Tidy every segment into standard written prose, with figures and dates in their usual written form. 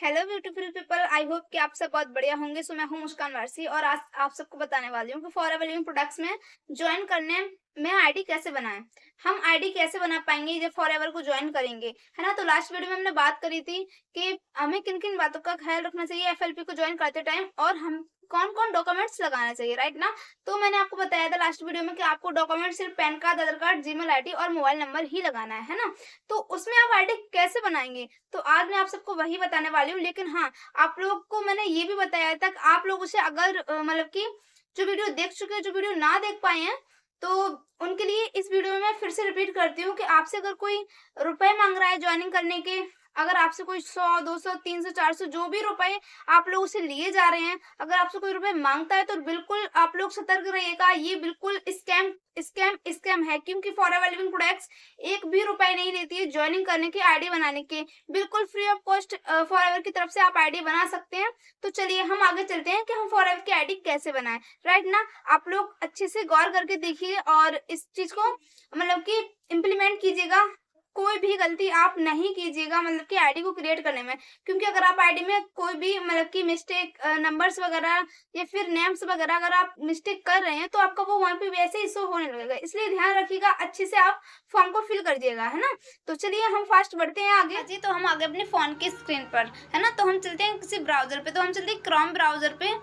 Hello beautiful people, I hope कि आप सब बहुत बढ़िया होंगे। सो मैं हूं मुस्कान वारसी और आज आप सबको बताने वाली हूं कि फॉरएवर लिविंग प्रोडक्ट्स में ज्वाइन करने में आईडी कैसे बनाएं। हम आईडी कैसे बना पाएंगे जब फॉरएवर को ज्वाइन करेंगे, है ना। तो लास्ट वीडियो में हमने बात करी थी कि हमें किन किन बातों का ख्याल रखना चाहिए एफएलपी को ज्वाइन करते टाइम और हम कौन कौन डॉक्यूमेंट्स लगाना चाहिए, राइट ना। तो मैंने आपको बताया था लास्ट वीडियो में कि आपको डॉक्यूमेंट सिर्फ पैन कार्ड, आधार कार्ड, जीमेल आईडी और मोबाइल नंबर ही लगाना है ना। तो उसमें आप आईडी कैसे बनाएंगे, तो आज मैं आप सबको वही बताने वाली हूँ। लेकिन हाँ, आप लोग को मैंने ये भी बताया था कि आप लोग उसे अगर मतलब कि जो वीडियो देख चुके हैं, जो वीडियो ना देख पाए हैं, तो उनके लिए इस वीडियो में मैं फिर से रिपीट करती हूँ कि आपसे अगर कोई रुपए मांग रहा है ज्वाइनिंग करने के, अगर आपसे कोई 100, 200, 300, 400 जो भी रुपए आप लोग उसे लिए जा रहे हैं, अगर आपसे कोई रुपए मांगता है तो बिल्कुल आप लोग सतर्क रहिएगा। ये बिल्कुल स्कैम स्कैम स्कैम है, क्योंकि फॉरएवर लिविंग प्रोडक्ट्स एक भी रुपए नहीं लेती है ज्वाइनिंग करने की, आईडी बनाने के। बिल्कुल फ्री ऑफ कॉस्ट फॉरएवर की तरफ से आप आईडी बना सकते हैं। तो चलिए हम आगे चलते हैं कि हम फॉरएवर की आईडी कैसे बनाएं, राइट ना। आप लोग अच्छे से गौर करके देखिए और इस चीज को मतलब कि इम्प्लीमेंट कीजिएगा। कोई भी गलती आप नहीं कीजिएगा मतलब कि आईडी को क्रिएट करने में, क्योंकि अगर आप आईडी में कोई भी मतलब कि मिस्टेक, नंबर्स वगैरह या फिर नेम्स वगैरह अगर आप मिस्टेक कर रहे हैं तो आपका वो वहां पे वैसे ही शो होने लगेगा। इसलिए ध्यान रखिएगा, अच्छे से आप फॉर्म को फिल कर दिएगा, है ना। तो चलिए हम फास्ट बढ़ते हैं आगे जी। तो हम आगे अपने फोन की स्क्रीन पर, है ना। तो हम चलते हैं किसी ब्राउजर पे, तो हम चलते हैं क्रोम ब्राउजर पे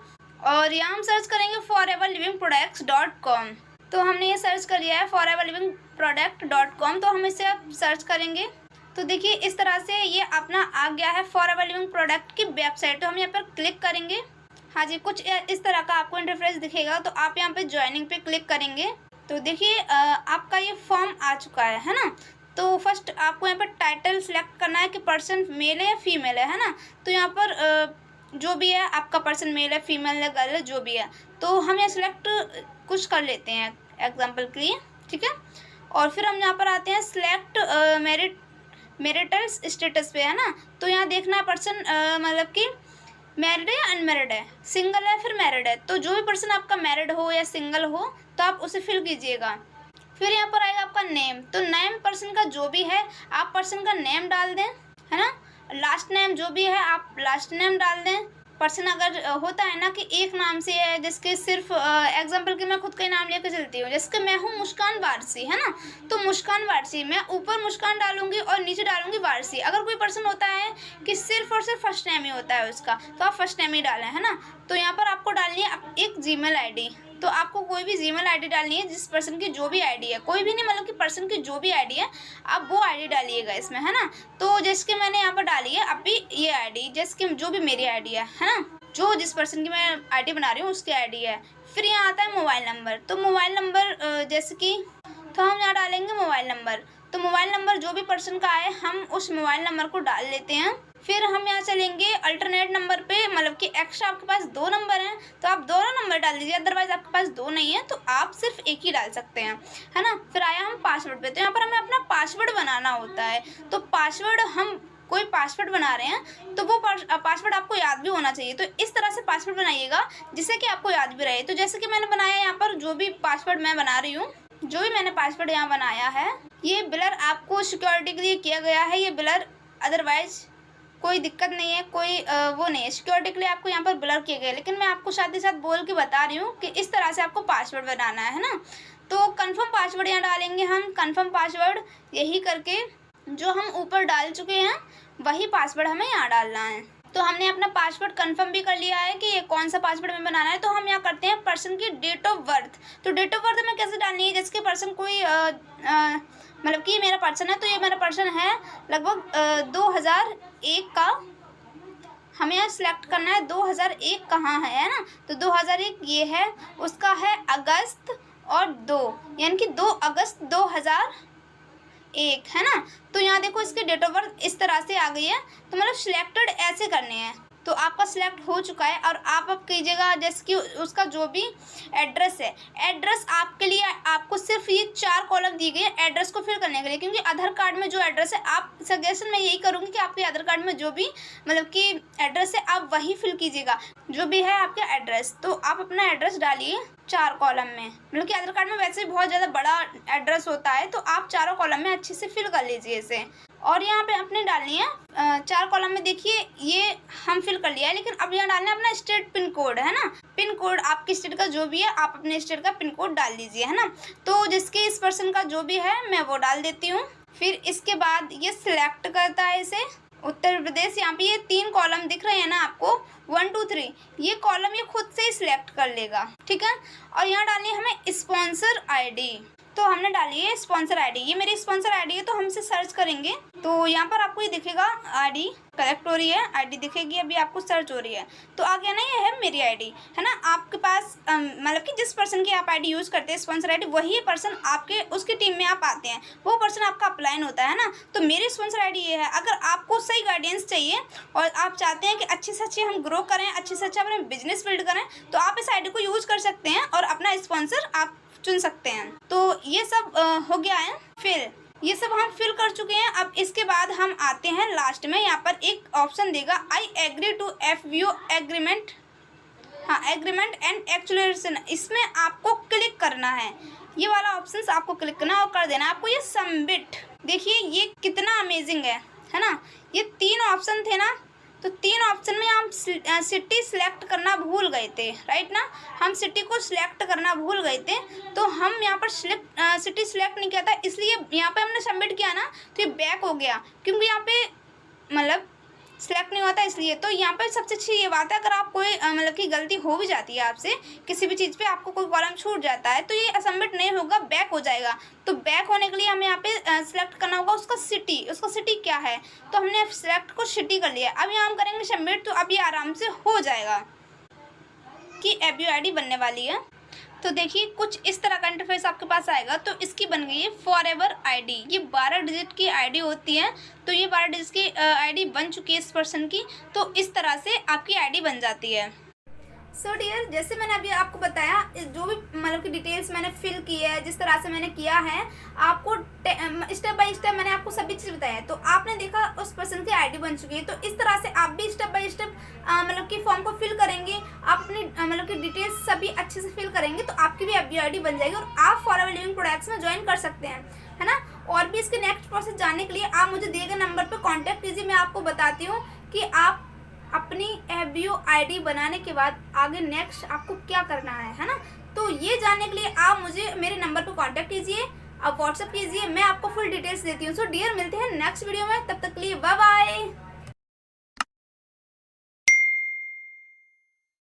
और यहाँ हम सर्च करेंगे foreverlivingproducts.com। तो हमने ये सर्च कर लिया है foreverlivingproduct.com। तो हम इसे अब सर्च करेंगे तो देखिए इस तरह से ये अपना आ गया है फॉरएवर लिविंग प्रोडक्ट की वेबसाइट। तो हम यहाँ पर क्लिक करेंगे। हाँ जी, कुछ इस तरह का आपको इंटरफेस दिखेगा। तो आप यहाँ पे ज्वाइनिंग पे क्लिक करेंगे तो देखिए आपका ये फॉर्म आ चुका है ना। तो फर्स्ट आपको यहाँ पर टाइटल सिलेक्ट करना है कि पर्सन मेल है या फीमेल है ना। तो यहाँ पर जो भी है आपका पर्सन मेल है, फीमेल है, गर्ल है, जो भी है, तो हम यहाँ सिलेक्ट कुछ कर लेते हैं एग्जाम्पल के लिए, ठीक है। और फिर हम यहाँ पर आते हैं सिलेक्ट मैरिटल स्टेटस पे, है ना। तो यहाँ देखना है पर्सन मतलब कि मैरिड है या अनमैरिड है, सिंगल है फिर मैरिड है। तो जो भी पर्सन आपका मैरिड हो या सिंगल हो तो आप उसे फिल कीजिएगा। फिर यहाँ पर आएगा आपका नेम। तो नेम पर्सन का जो भी है आप पर्सन का नेम डाल दें, है ना। लास्ट नेम जो भी है आप लास्ट नेम डाल दें। पर्सन अगर होता है ना कि एक नाम से है, जिसके सिर्फ एग्जाम्पल के मैं खुद का ही नाम लेकर चलती हूँ, जैसे मैं हूँ मुस्कान वारसी, है ना। तो मुस्कान वारसी, मैं ऊपर मुस्कान डालूंगी और नीचे डालूंगी वारसी। अगर कोई पर्सन होता है कि सिर्फ और सिर्फ फर्स्ट नेम ही होता है उसका, तो आप फर्स्ट नेम ही डालें, है ना। तो यहाँ पर आपको डालनी है एक जीमेल आईडी। तो आपको कोई भी जीमेल आईडी डालनी है जिस पर्सन की जो भी आईडी है, कोई भी नहीं मतलब कि पर्सन की जो भी आईडी है आप वो आईडी डालिएगा इसमें, है ना। तो जैसे कि मैंने यहाँ पर डाली है अभी ये आईडी, जैसे कि जो भी मेरी आईडी है ना, जो जिस पर्सन की मैं आईडी बना रही हूँ उसकी आईडी है। फिर यहाँ आता है मोबाइल नंबर। तो मोबाइल नंबर जैसे कि तो हम यहाँ डालेंगे मोबाइल नंबर। तो मोबाइल नंबर जो भी पर्सन का है हम उस मोबाइल नंबर को डाल लेते हैं। फिर हम यहाँ चलेंगे अल्टरनेट नंबर पे, मतलब कि एक्स्ट्रा आपके पास 2 नंबर हैं तो आप दोनों नंबर डाल दीजिए, अदरवाइज आपके पास 2 नहीं है तो आप सिर्फ एक ही डाल सकते हैं, है ना। फिर आया हम पासवर्ड पे। तो यहाँ पर हमें अपना पासवर्ड बनाना होता है। तो पासवर्ड हम कोई पासवर्ड बना रहे हैं तो वो पासवर्ड आपको याद भी होना चाहिए। तो इस तरह से पासवर्ड बनाइएगा जिससे कि आपको याद भी रहे। तो जैसे कि मैंने बनाया यहाँ पर जो भी पासवर्ड मैं बना रही हूँ, जो भी मैंने पासवर्ड यहाँ बनाया है, ये ब्लर आपको सिक्योरिटी के लिए किया गया है। ये ब्लर अदरवाइज कोई दिक्कत नहीं है, कोई वो नहीं है, सिक्योरिटी के लिए आपको यहाँ पर ब्लर किया गया है। लेकिन मैं आपको साथ ही साथ बोल के बता रही हूँ कि इस तरह से आपको पासवर्ड बनाना है ना। तो कंफर्म पासवर्ड यहाँ डालेंगे हम। कंफर्म पासवर्ड यही करके जो हम ऊपर डाल चुके हैं वही पासवर्ड हमें यहाँ डालना है। तो हमने अपना पासवर्ड कंफर्म भी कर लिया है कि ये कौन सा पासवर्ड हमें बनाना है। तो हम यहाँ करते हैं पर्सन की डेट ऑफ बर्थ। तो डेट ऑफ बर्थ हमें कैसे डालनी है, जैसे कि पर्सन कोई मतलब कि मेरा पर्सन है, तो ये मेरा पर्सन है लगभग 2001 का। हमें यहाँ सिलेक्ट करना है 2001 कहाँ है ना। तो 2001 ये है, उसका है अगस्त और 2, यानी कि 2 अगस्त 2001, है ना। तो यहाँ देखो इसके डेट ऑफ बर्थ इस तरह से आ गई है। तो मतलब सिलेक्टेड ऐसे करने हैं। तो आपका सिलेक्ट हो चुका है और आप अब कीजिएगा जैसे कि उसका जो भी एड्रेस है, एड्रेस आपके लिए आपको सिर्फ ये 4 कॉलम दी गई है एड्रेस को फिल करने के लिए। क्योंकि आधार कार्ड में जो एड्रेस है, आप सजेशन मैं यही करूँगी कि आपके आधार कार्ड में जो भी मतलब कि एड्रेस है आप वही फिल कीजिएगा, जो भी है आपका एड्रेस। तो आप अपना एड्रेस डालिए 4 कॉलम में, मतलब कि आधार कार्ड में वैसे बहुत ज़्यादा बड़ा एड्रेस होता है, तो आप 4 कॉलम में अच्छे से फिल कर लीजिए इसे। और यहाँ पे अपने डालनी है 4 कॉलम में। देखिए ये हम फिल कर लिया है, लेकिन अब यहाँ डालना है अपना स्टेट पिन कोड, है ना। पिन कोड आपकी स्टेट का जो भी है आप अपने स्टेट का पिन कोड डाल दीजिए, है ना। तो जिसके इस पर्सन का जो भी है मैं वो डाल देती हूँ। फिर इसके बाद ये सिलेक्ट करता है इसे उत्तर प्रदेश। यहाँ पे ये 3 कॉलम दिख रहे हैं ना आपको, 1 2 3, ये कॉलम ये खुद से ही सिलेक्ट कर लेगा, ठीक है। और यहाँ डालनी है हमें स्पॉन्सर आईडी, तो हमने डाली है स्पॉन्सर आईडी। ये मेरी स्पॉन्सर आईडी है, तो हम इसे सर्च करेंगे तो यहाँ पर आपको ये दिखेगा आईडी कलेक्ट हो रही है, आईडी दिखेगी, अभी आपको सर्च हो रही है। तो आ गया ना, ये है मेरी आईडी, है ना। आपके पास मतलब कि जिस पर्सन की आप आईडी यूज़ करते हैं स्पॉन्सर आईडी, वही पर्सन आपके उसकी टीम में आप आते हैं, वो पर्सन आपका अपलाइन होता है ना। तो मेरी स्पॉन्सर आईडी ये है। अगर आपको सही गाइडेंस चाहिए और आप चाहते हैं कि अच्छे से अच्छे हम ग्रो करें, अच्छे से अच्छा अपने बिजनेस बिल्ड करें, तो आप इस आईडी को यूज़ कर सकते हैं और अपना स्पॉन्सर आप चुन सकते हैं। तो ये सब हो गया है। फिर ये सब हम फिल कर चुके हैं। अब इसके बाद हम आते हैं लास्ट में, यहाँ पर एक ऑप्शन देगा I agree to FBO agreement, हाँ एग्रीमेंट एंड एक्चुअलाइजेशन, इसमें आपको क्लिक करना है। ये वाला ऑप्शन आपको क्लिक करना और कर देना आपको ये सबमिट। देखिए ये कितना अमेजिंग है ना। ये 3 ऑप्शन थे ना, तो 3 ऑप्शन में हम सिटी सिलेक्ट करना भूल गए थे, राइट ना। हम सिटी को सिलेक्ट करना भूल गए थे, तो हम यहाँ पर सिटी सिलेक्ट नहीं किया था, इसलिए यहाँ पे हमने सबमिट किया ना तो ये बैक हो गया, क्योंकि यहाँ पे मतलब सिलेक्ट नहीं होता इसलिए। तो यहाँ पे सबसे अच्छी ये बात है, अगर आप कोई मतलब कि गलती हो भी जाती है आपसे किसी भी चीज़ पे, आपको कोई कॉलम छूट जाता है, तो ये सबमिट नहीं होगा, बैक हो जाएगा। तो बैक होने के लिए हमें यहाँ पे सिलेक्ट करना होगा उसका सिटी क्या है। तो हमने सिलेक्ट को सिटी कर लिया। अब यहाँ हम करेंगे सबमिट, तो अब ये आराम से हो जाएगा कि FBO आईडी बनने वाली है। तो देखिए कुछ इस तरह का इंटरफेस आपके पास आएगा। तो इसकी बन गई है फॉरएवर आईडी। ये 12 डिजिट की आईडी होती है, तो ये 12 डिजिट की आईडी बन चुकी है इस पर्सन की। तो इस तरह से आपकी आईडी बन जाती है। सो डियर, जैसे मैंने अभी आपको बताया, जो भी मतलब कि डिटेल्स मैंने फिल की है, जिस तरह से मैंने किया है, आपको स्टेप बाय स्टेप मैंने आपको सभी चीज़ बताया है। तो आपने देखा उस पर्सन की आईडी बन चुकी है। तो इस तरह से आप भी स्टेप बाय स्टेप मतलब कि फॉर्म को फिल करेंगे, आप अपनी मतलब कि डिटेल्स सभी अच्छे से फिल करेंगे, तो आपकी भी FBO आईडी बन जाएगी और आप फॉरएवर लिविंग प्रोडक्ट्स में ज्वाइन कर सकते हैं, है ना। और भी इसके नेक्स्ट प्रोसेस जानने के लिए आप मुझे दिए गए नंबर पर कॉन्टैक्ट कीजिए। मैं आपको बताती हूँ कि आप अपनी FBO आईडी बनाने के बाद आगे नेक्स्ट आपको क्या करना है ना। तो ये जानने के लिए आप मुझे मेरे नंबर पर कांटेक्ट कीजिए, आप व्हाट्सएप कीजिए, मैं आपको फुल डिटेल्स देती हूँ। सो डियर, मिलते हैं नेक्स्ट वीडियो में, तब तक के लिए बाय बाय।